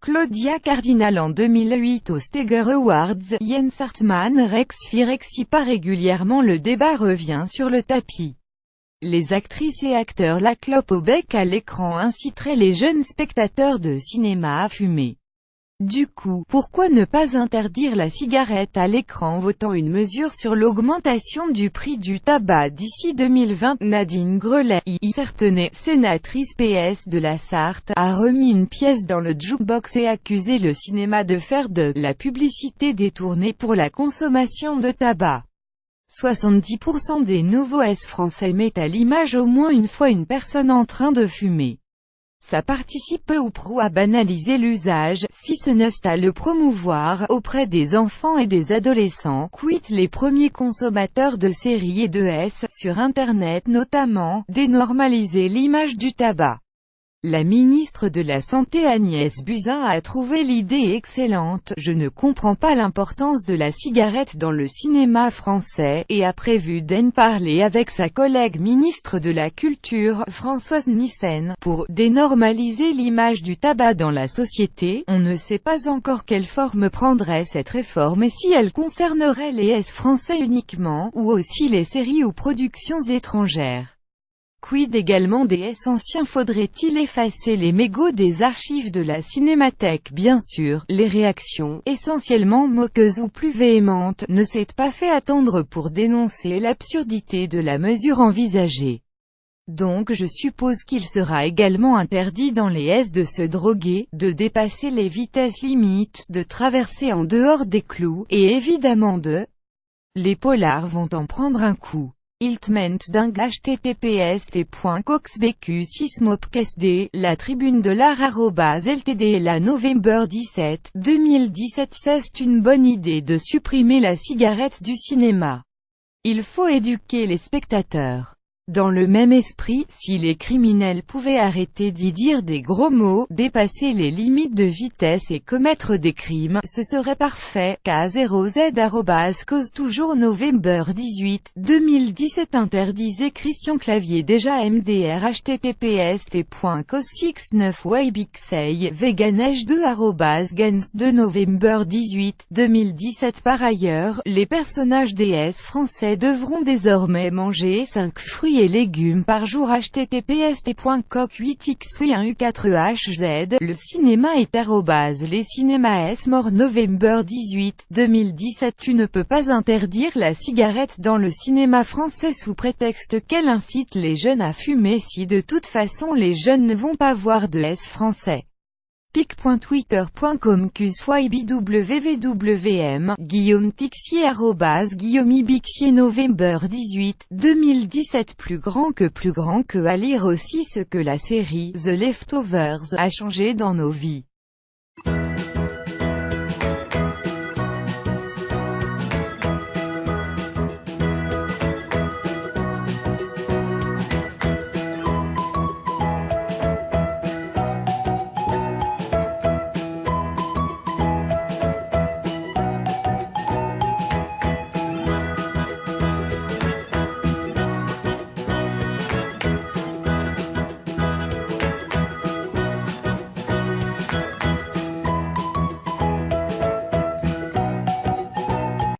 Claudia Cardinal en 2008 aux Steger Awards, Jens Hartmann Rex Firexi. Pas régulièrement, le débat revient sur le tapis. Les actrices et acteurs la clope au bec à l'écran inciteraient les jeunes spectateurs de cinéma à fumer. Du coup, pourquoi ne pas interdire la cigarette à l'écran? Votant une mesure sur l'augmentation du prix du tabac d'ici 2020, Nadine Grelet, Certenay, sénatrice PS de la Sarthe, a remis une pièce dans le jukebox et accusé le cinéma de faire de la publicité détournée pour la consommation de tabac. 70% des nouveaux S français mettent à l'image au moins une fois une personne en train de fumer. Ça participe peu ou prou à banaliser l'usage, si ce n'est à le promouvoir, auprès des enfants et des adolescents, quittent les premiers consommateurs de séries et de S, sur Internet notamment, dénormaliser l'image du tabac. La ministre de la Santé Agnès Buzyn a trouvé l'idée excellente. Je ne comprends pas l'importance de la cigarette dans le cinéma français, et a prévu d'en parler avec sa collègue ministre de la Culture, Françoise Nyssen, pour dénormaliser l'image du tabac dans la société. On ne sait pas encore quelle forme prendrait cette réforme et si elle concernerait les S français uniquement, ou aussi les séries ou productions étrangères. Quid également des S anciens? Faudrait-il effacer les mégots des archives de la Cinémathèque? Bien sûr, les réactions, essentiellement moqueuses ou plus véhémentes, ne s'est pas fait attendre pour dénoncer l'absurdité de la mesure envisagée. Donc je suppose qu'il sera également interdit dans les S de se droguer, de dépasser les vitesses limites, de traverser en dehors des clous, et évidemment de... Les polars vont en prendre un coup. Iltment dingue https://coxbq6mopksd, la tribune de l'art @ltd. La November 17, 2017. C'est une bonne idée de supprimer la cigarette du cinéma. Il faut éduquer les spectateurs. Dans le même esprit, si les criminels pouvaient arrêter d'y dire des gros mots, dépasser les limites de vitesse et commettre des crimes, ce serait parfait. K0Z cause toujours November 18, 2017. Interdisez Christian Clavier déjà MDR https://cos69webxey veganage2 @gans2 November 18, 2017. Par ailleurs, les personnages des S français devront désormais manger 5 fruits et légumes par jour. https://coq8x1u4hz. Le cinéma est les cinémas S mort. November 18, 2017. Tu ne peux pas interdire la cigarette dans le cinéma français sous prétexte qu'elle incite les jeunes à fumer si de toute façon les jeunes ne vont pas voir de S français. pic.twitter.com QSYBWVWM, Guillaume Tixier @GuillaumeIbixier. November 18, 2017. Plus grand que, à lire aussi ce que la série The Leftovers a changé dans nos vies.